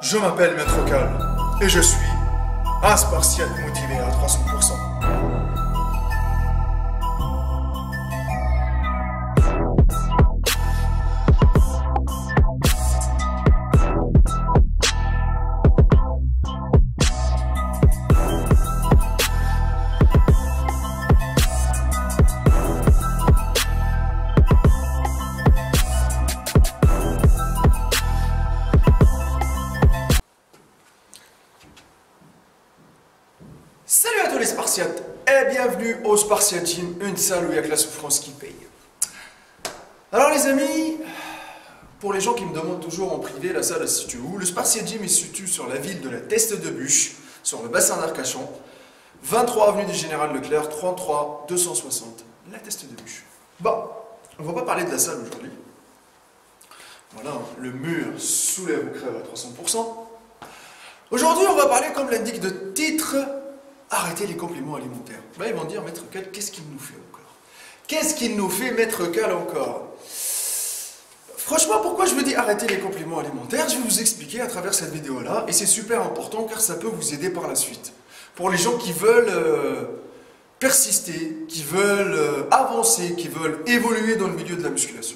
Je m'appelle Maître Cal et je suis un spartiate motivé à 300%. Salut à tous les Spartiates et bienvenue au Spartiate Gym, une salle où il n'y a que la souffrance qui paye. Alors les amis, pour les gens qui me demandent toujours en privé la salle elle se situe où, le Spartiate Gym est situé sur la ville de la Teste de Buch, sur le bassin d'Arcachon, 23 avenue du Général Leclerc, 33 260, la Teste de Buch. Bon, on ne va pas parler de la salle aujourd'hui. Voilà, le mur soulève ou crève à 300%. Aujourd'hui, on va parler, comme l'indique le titre, arrêtez les compléments alimentaires. Là, ils vont dire, Maître Cal, qu'est-ce qu'il nous fait encore? Qu'est-ce qu'il nous fait, Maître Cal, encore? Franchement, pourquoi je vous dis arrêter les compléments alimentaires? Je vais vous expliquer à travers cette vidéo-là, et c'est super important car ça peut vous aider par la suite. Pour les gens qui veulent persister, qui veulent avancer, qui veulent évoluer dans le milieu de la musculation.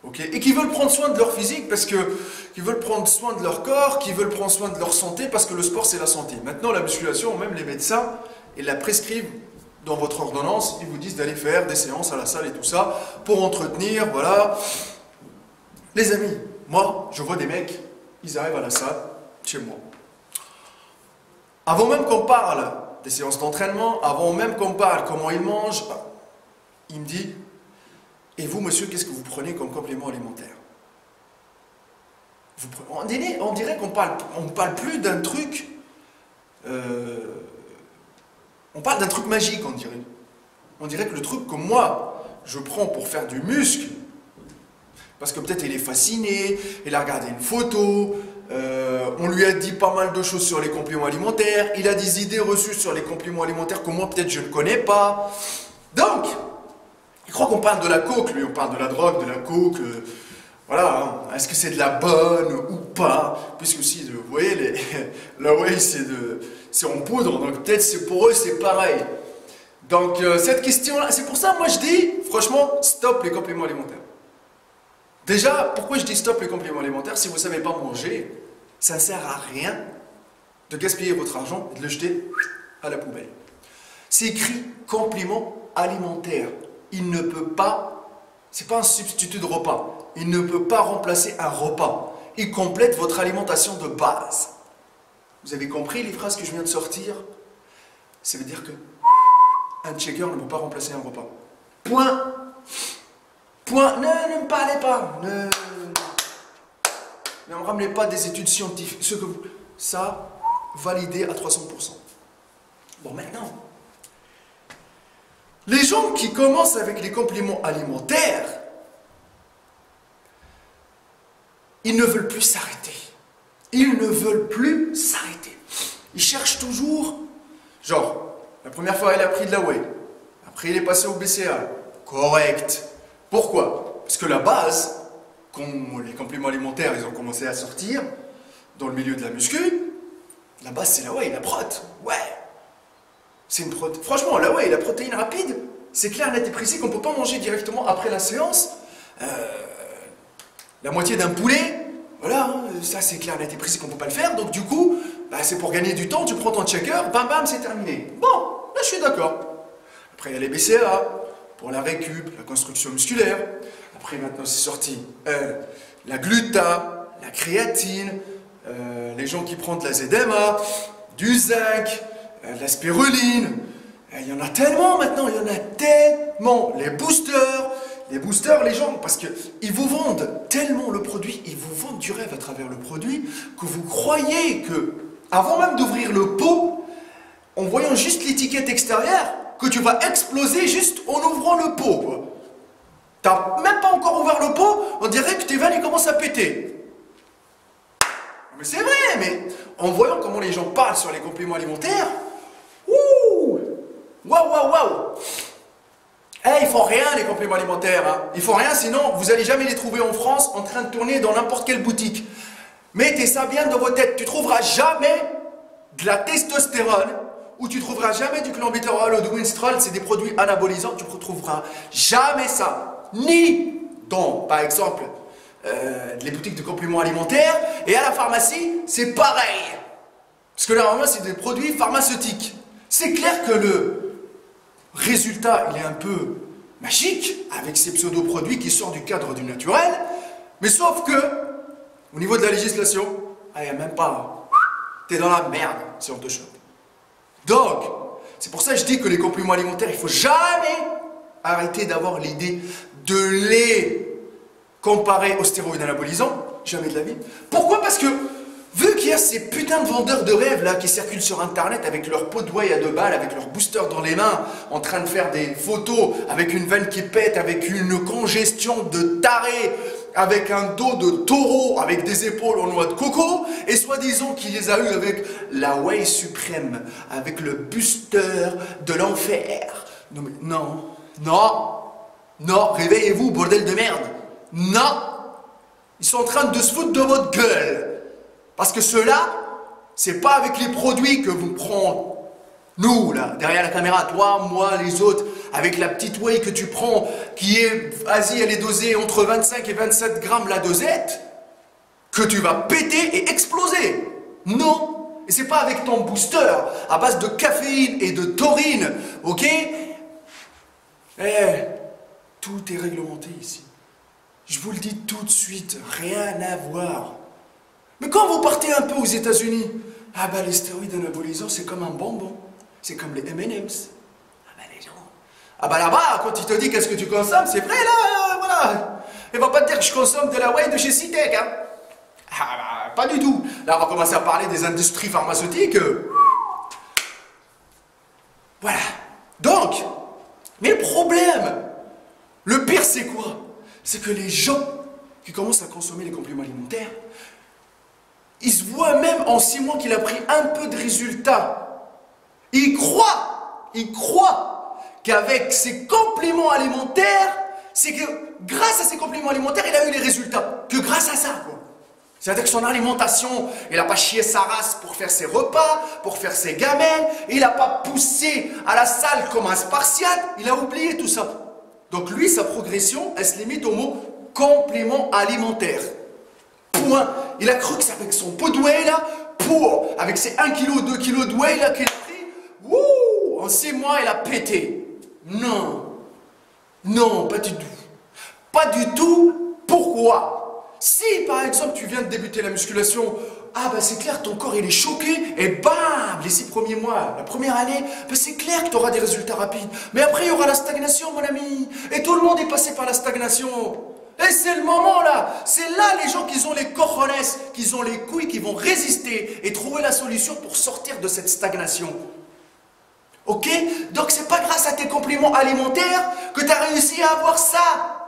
Okay. Et qui veulent prendre soin de leur physique parce que qui veulent prendre soin de leur corps, qui veulent prendre soin de leur santé parce que le sport c'est la santé. Maintenant la musculation, même les médecins, ils la prescrivent dans votre ordonnance, ils vous disent d'aller faire des séances à la salle et tout ça pour entretenir, voilà. Les amis, moi je vois des mecs, ils arrivent à la salle, chez moi. Avant même qu'on parle des séances d'entraînement, avant même qu'on parle comment ils mangent, il me dit: et vous, monsieur, qu'est-ce que vous prenez comme complément alimentaire? On dirait qu'on parle plus d'un truc... on parle d'un truc magique, on dirait. On dirait que le truc que moi, je prends pour faire du muscle, parce que peut-être il est fasciné, il a regardé une photo, on lui a dit pas mal de choses sur les compléments alimentaires, il a des idées reçues sur les compléments alimentaires que moi, peut-être, je ne connais pas. Donc... il croit qu'on parle de la coke, lui, on parle de la drogue, de la coke, voilà, est-ce que c'est de la bonne ou pas? Puisque si, vous voyez, la whey c'est en poudre, donc peut-être pour eux c'est pareil. Donc cette question-là, c'est pour ça, moi je dis, franchement, stop les compléments alimentaires. Déjà, pourquoi je dis stop les compléments alimentaires? Si vous ne savez pas manger, ça ne sert à rien de gaspiller votre argent et de le jeter à la poubelle. C'est écrit complément alimentaire. Il ne peut pas, c'est pas un substitut de repas, il ne peut pas remplacer un repas. Il complète votre alimentation de base. Vous avez compris les phrases que je viens de sortir? Ça veut dire que un shaker ne peut pas remplacer un repas. Point. Point. Ne me parlez pas. Ne me ramenez pas des études scientifiques. Ça, validé à 300%. Bon, maintenant... les gens qui commencent avec les compléments alimentaires, ils ne veulent plus s'arrêter. Ils ne veulent plus s'arrêter. Ils cherchent toujours, genre, la première fois il a pris de la whey, après il est passé au BCA, correct. Pourquoi? Parce que la base, quand les compléments alimentaires ils ont commencé à sortir, dans le milieu de la muscu, la base c'est la whey, la prot, ouais. C'est une protéine. Franchement, là, ouais, la protéine rapide, c'est clair, net et précis qu'on ne peut pas manger directement après la séance. La moitié d'un poulet, voilà, ça c'est clair, net et précis qu'on ne peut pas le faire. Donc du coup, bah, c'est pour gagner du temps, tu prends ton checker, bam bam, c'est terminé. Bon, là je suis d'accord. Après il y a les BCA, pour la récup, la construction musculaire. Après maintenant c'est sorti la gluta, la créatine, les gens qui prennent de la ZMA, du zinc, la spiruline, il y en a tellement maintenant, il y en a tellement. Les boosters, les gens, parce qu'ils vous vendent tellement le produit, ils vous vendent du rêve à travers le produit, que vous croyez que, avant même d'ouvrir le pot, en voyant juste l'étiquette extérieure, que tu vas exploser juste en ouvrant le pot. Tu n'as même pas encore ouvert le pot, on dirait que tes veines commencent à péter. Mais c'est vrai, mais en voyant comment les gens parlent sur les compléments alimentaires, waouh. Ils font rien les compléments alimentaires. Hein. Ils font rien, sinon vous n'allez jamais les trouver en France en train de tourner dans n'importe quelle boutique. Mettez ça bien dans vos têtes. Tu trouveras jamais de la testostérone ou tu trouveras jamais du clenbuterol ou du Winstrol. C'est des produits anabolisants. Tu ne retrouveras jamais ça. Ni dans, par exemple, les boutiques de compléments alimentaires. Et à la pharmacie, c'est pareil. Parce que là, normalement, c'est des produits pharmaceutiques. C'est clair que le résultat, il est un peu magique avec ces pseudo-produits qui sortent du cadre du naturel. Mais sauf que, au niveau de la législation, il n'y a même pas. T'es dans la merde si on te chope. Donc, c'est pour ça que je dis que les compléments alimentaires, il ne faut jamais arrêter d'avoir l'idée de les comparer aux stéroïdes anabolisants. Jamais de la vie. Pourquoi? Parce que, vu qu'il y a ces putains de vendeurs de rêves là qui circulent sur internet avec leur pot de whey à 2 balles, avec leur booster dans les mains, en train de faire des photos avec une veine qui pète, avec une congestion de taré, avec un dos de taureau, avec des épaules en noix de coco, et soi-disant qu'il les a eu avec la whey suprême, avec le booster de l'enfer. Non mais non, non, non, réveillez-vous bordel de merde. Non, ils sont en train de se foutre de votre gueule. Parce que ceux-là, c'est pas avec les produits que vous prenez, nous, là, derrière la caméra, toi, moi, les autres, avec la petite whey que tu prends, qui est, vas-y, elle est dosée entre 25 et 27 grammes la dosette, que tu vas péter et exploser. Non. Et c'est pas avec ton booster, à base de caféine et de taurine, ok? Tout est réglementé ici. Je vous le dis tout de suite, rien à voir. Mais quand vous partez un peu aux États-Unis, ah bah les stéroïdes anabolisants c'est comme un bonbon, c'est comme les M&M's. Ah bah les gens, ah bah là-bas quand il te dit qu'est-ce que tu consommes, c'est vrai là, voilà. Il va pas te dire que je consomme de la whey de chez Citec, hein. Ah bah pas du tout. Là on va commencer à parler des industries pharmaceutiques. Voilà. Donc, mais le problème, le pire c'est quoi? C'est que les gens qui commencent à consommer les compléments alimentaires, il se voit même en 6 mois qu'il a pris un peu de résultats. Il croit qu'avec ses compléments alimentaires, c'est que grâce à ses compléments alimentaires, il a eu les résultats. Que grâce à ça, quoi. C'est-à-dire que son alimentation, il n'a pas chié sa race pour faire ses repas, pour faire ses gamelles, il n'a pas poussé à la salle comme un spartiate, il a oublié tout ça. Donc lui, sa progression, elle se limite au mot complément alimentaire. Point. Il a cru que c'est avec son pot de whey là, avec ses 1 kg, 2 kg de whey là qu'il a pris, wouh, en 6 mois il a pété. Non. Non, pas du tout. Pas du tout. Pourquoi? Si par exemple tu viens de débuter la musculation, ah bah c'est clair, ton corps il est choqué, et bam, les 6 premiers mois, la première année, bah c'est clair que tu auras des résultats rapides. Mais après il y aura la stagnation mon ami, et tout le monde est passé par la stagnation. Et c'est le moment là, c'est là les gens qui ont les cojones, qui ont les couilles, qui vont résister et trouver la solution pour sortir de cette stagnation. Ok? Donc c'est pas grâce à tes compléments alimentaires que tu as réussi à avoir ça.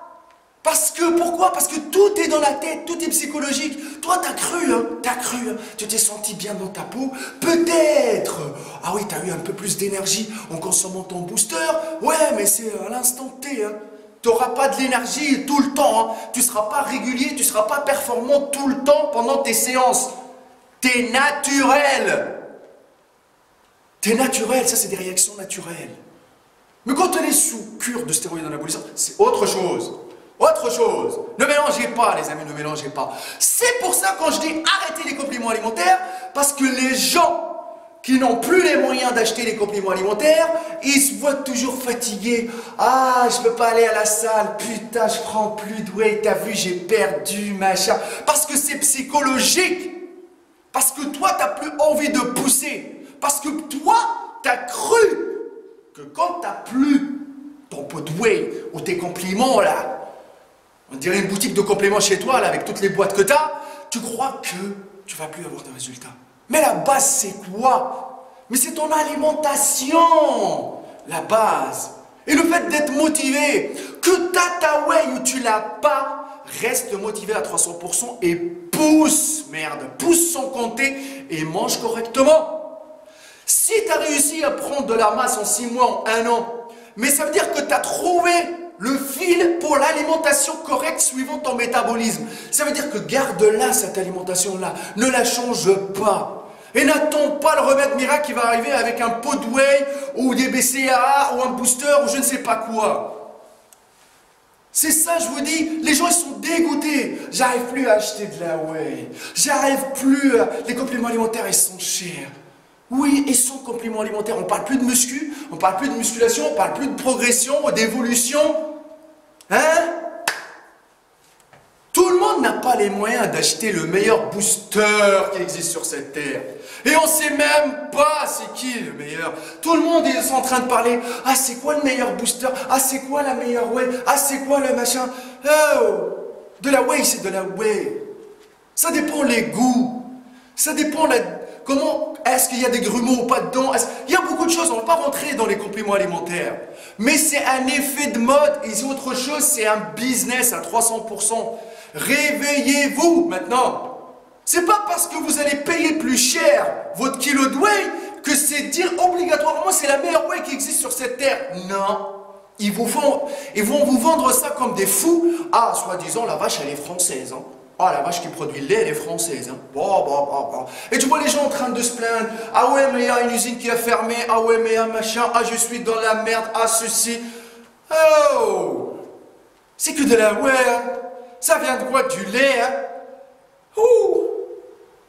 Parce que, pourquoi? Parce que tout est dans la tête, tout est psychologique. Toi t'as cru, tu t'es senti bien dans ta peau, peut-être. Ah oui, t'as eu un peu plus d'énergie en consommant ton booster. Ouais, mais c'est à l'instant T, hein. Tu n'auras pas de l'énergie tout le temps, hein. Tu ne seras pas régulier, tu ne seras pas performant tout le temps pendant tes séances. T'es naturel. T'es naturel, ça c'est des réactions naturelles. Mais quand on est sous cure de stéroïdes anabolisants, c'est autre chose. Autre chose. Ne mélangez pas les amis, ne mélangez pas. C'est pour ça quand je dis arrêtez les compléments alimentaires, parce que les gens qui n'ont plus les moyens d'acheter les compléments alimentaires, ils se voient toujours fatigués. Ah, je peux pas aller à la salle, putain, je prends plus de whey, t'as vu, j'ai perdu, machin. Parce que c'est psychologique. Parce que toi, t'as plus envie de pousser. Parce que toi, t'as cru que quand t'as plus ton pot de whey ou tes compléments là, on dirait une boutique de compléments chez toi là, avec toutes les boîtes que t'as, tu crois que tu vas plus avoir de résultats. Mais la base, c'est quoi? Mais c'est ton alimentation, la base. Et le fait d'être motivé, que tu as ta whey ou tu l'as pas, reste motivé à 300% et pousse, merde, pousse sans compter et mange correctement. Si tu as réussi à prendre de la masse en 6 mois, en 1 an, mais ça veut dire que tu as trouvé le fil pour l'alimentation correcte suivant ton métabolisme. Ça veut dire que garde-la, cette alimentation-là. Ne la change pas. Et n'attends pas le remède miracle qui va arriver avec un pot de whey ou des BCAA ou un booster ou je ne sais pas quoi. C'est ça, je vous dis, les gens ils sont dégoûtés. J'arrive plus à acheter de la whey. J'arrive plus les compléments alimentaires, ils sont chers. Oui, et sans compléments alimentaires, on ne parle plus de muscu, on ne parle plus de musculation, on ne parle plus de progression, d'évolution. Hein? Tout le monde n'a pas les moyens d'acheter le meilleur booster qui existe sur cette terre. Et on ne sait même pas c'est qui le meilleur. Tout le monde est en train de parler. Ah, c'est quoi le meilleur booster? Ah, c'est quoi la meilleure whey? Ah, c'est quoi le machin? Oh, de la whey, c'est de la whey. Ça dépend les goûts. Ça dépend comment est-ce qu'il y a des grumeaux ou pas dedans. Il y a beaucoup de choses. On ne va pas rentrer dans les compléments alimentaires. Mais c'est un effet de mode. Et c'est autre chose. C'est un business à 300%. Réveillez-vous maintenant. C'est pas parce que vous allez payer plus cher votre kilo de whey que c'est dire obligatoirement c'est la meilleure whey qui existe sur cette terre. Non. Ils vont vous vendre ça comme des fous. Ah, soi-disant, la vache, elle est française. Hein. Ah, la vache qui produit le lait, elle est française. Hein. Bon. Et tu vois les gens en train de se plaindre. Ah ouais, mais il y a une usine qui a fermé. Ah ouais, mais un machin. Ah, je suis dans la merde. Ah, ceci. Oh. C'est que de la whey. Hein. Ça vient de quoi? Du lait. Hein. Ouh.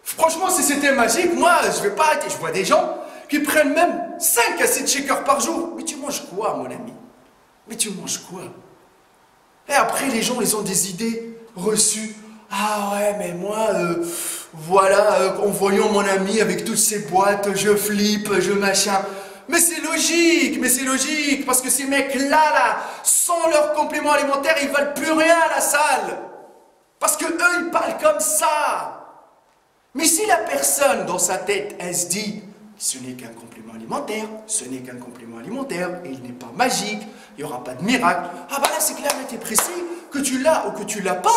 Franchement, si c'était magique, moi, je vais pas arrêter. Je vois des gens qui prennent même 5 à 7 shakers par jour. Mais tu manges quoi, mon ami? Mais tu manges quoi? Et après, les gens, ils ont des idées reçues. Ah ouais, mais moi, voilà, en voyant mon ami avec toutes ces boîtes, je flippe, je machin. Mais c'est logique, parce que ces mecs-là, sans leur complément alimentaire, ils valent plus rien à la salle. Parce que eux, ils parlent comme ça. Mais si la personne, dans sa tête, elle se dit, ce n'est qu'un complément alimentaire, il n'est pas magique, il n'y aura pas de miracle. Ah bah là, c'est clair, net et précis, que tu l'as ou que tu l'as pas,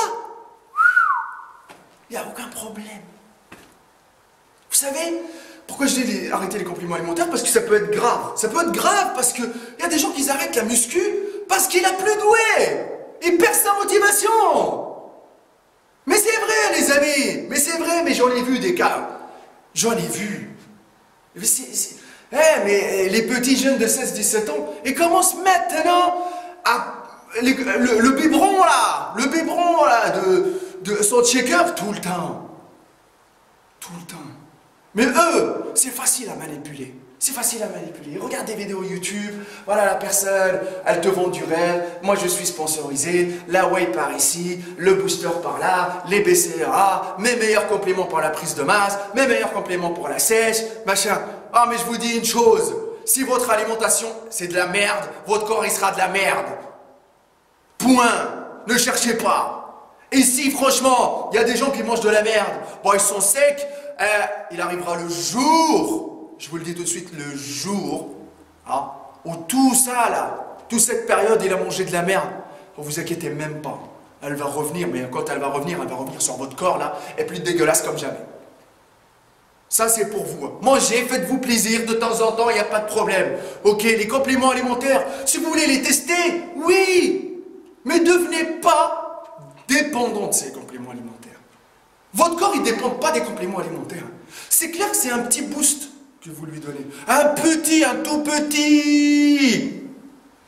il n'y a aucun problème. Vous savez, pourquoi je dis arrêter les compléments alimentaires? Parce que ça peut être grave. Ça peut être grave parce qu'il y a des gens qui arrêtent la muscu parce qu'il n'a plus de whey. Il perd sa motivation. Mais c'est vrai, les amis, mais j'en ai vu des cas. J'en ai vu. Mais les petits jeunes de 16-17 ans, ils commencent maintenant à... le biberon là, de son shaker tout le temps. Tout le temps. Mais eux, c'est facile à manipuler. Regarde des vidéos YouTube, voilà la personne, elle te vend du rêve, moi je suis sponsorisé, la whey par ici, le booster par là, les BCAA, mes meilleurs compléments pour la prise de masse, mes meilleurs compléments pour la sèche, machin. Ah mais je vous dis une chose, si votre alimentation c'est de la merde, votre corps il sera de la merde. Point. Ne cherchez pas. Et si franchement, il y a des gens qui mangent de la merde, bon ils sont secs, il arrivera le jour... Je vous le dis tout de suite, le jour hein, où tout ça là, toute cette période, il a mangé de la merde, ne vous inquiétez même pas. Elle va revenir, mais quand elle va revenir sur votre corps là, et plus dégueulasse comme jamais. Ça c'est pour vous. Mangez, faites-vous plaisir de temps en temps, il n'y a pas de problème. Ok, les compléments alimentaires, si vous voulez les tester, oui, mais ne devenez pas dépendant de ces compléments alimentaires. Votre corps, il ne dépend pas des compléments alimentaires. C'est clair que c'est un petit boost que vous lui donnez. Un tout petit,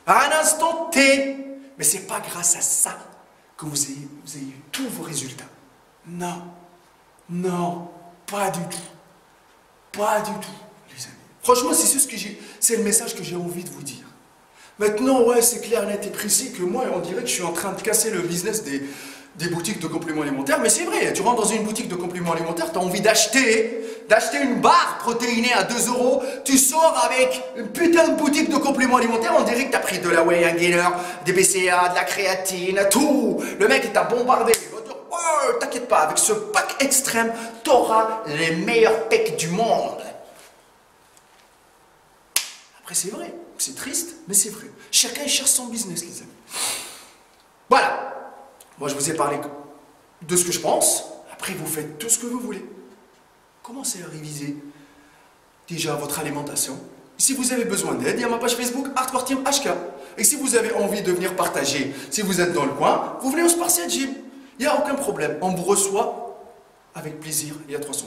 à un instant T. Mais ce n'est pas grâce à ça que vous ayez eu tous vos résultats. Non, pas du tout, les amis. Franchement, c'est le message que j'ai envie de vous dire. Maintenant, ouais, c'est clair, net et précis que moi, on dirait que je suis en train de casser le business des boutiques de compléments alimentaires, mais c'est vrai, tu rentres dans une boutique de compléments alimentaires, tu as envie d'acheter une barre protéinée à 2 €, tu sors avec une putain de boutique de compléments alimentaires, on dirait que tu as pris de la whey, un gainer, des BCA, de la créatine, tout. Le mec, il t'a bombardé. Il va dire, oh, t'inquiète pas, avec ce pack extrême, tu auras les meilleurs pecs du monde. Après, c'est vrai, c'est triste, mais c'est vrai. Chacun cherche son business, les amis. Voilà. Moi, je vous ai parlé de ce que je pense. Après, vous faites tout ce que vous voulez. Commencez à réviser déjà votre alimentation. Si vous avez besoin d'aide, il y a ma page Facebook Hardcore Team HK. Et si vous avez envie de venir partager, si vous êtes dans le coin, vous venez au Spartiate Gym. Il n'y a aucun problème. On vous reçoit avec plaisir et à 300%.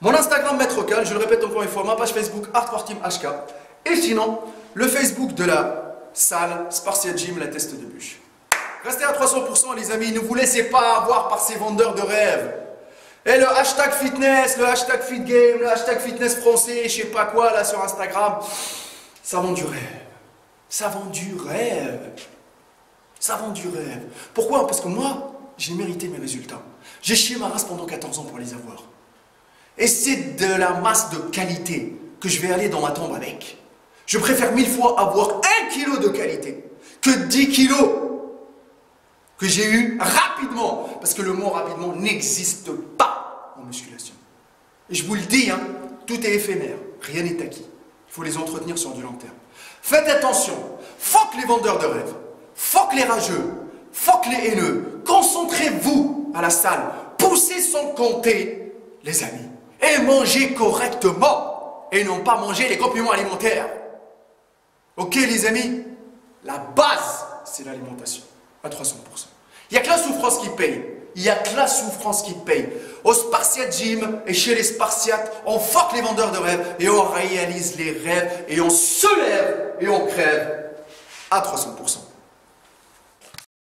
Mon Instagram Maître Cal, je le répète encore une fois, ma page Facebook Hardcore Team HK. Et sinon, le Facebook de la salle Spartiate Gym, la teste de bûche. Restez à 300% les amis, ne vous laissez pas avoir par ces vendeurs de rêves. Et le hashtag fitness, le hashtag fit game, le hashtag fitness français, je sais pas quoi là sur Instagram, ça vend du rêve. Ça vend du rêve. Ça vend du rêve. Pourquoi? Parce que moi, j'ai mérité mes résultats. J'ai chié ma race pendant 14 ans pour les avoir. Et c'est de la masse de qualité que je vais aller dans ma tombe avec. Je préfère 1000 fois avoir 1 kilo de qualité que 10 kilos que j'ai eu rapidement. Parce que le mot rapidement n'existe pas en musculation. Et je vous le dis, hein, tout est éphémère, rien n'est acquis. Il faut les entretenir sur du long terme. Faites attention, fuck les vendeurs de rêves, fuck les rageux, fuck les haineux. Concentrez-vous à la salle, poussez sans compter, les amis. Et mangez correctement, et non pas manger les compléments alimentaires. Ok les amis? La base, c'est l'alimentation, à 300%. Il n'y a que la souffrance qui paye. Il n'y a que la souffrance qui paye. Au Spartiate Gym et chez les Spartiates, on fuck les vendeurs de rêves et on réalise les rêves et on se lève et on crève à 300%.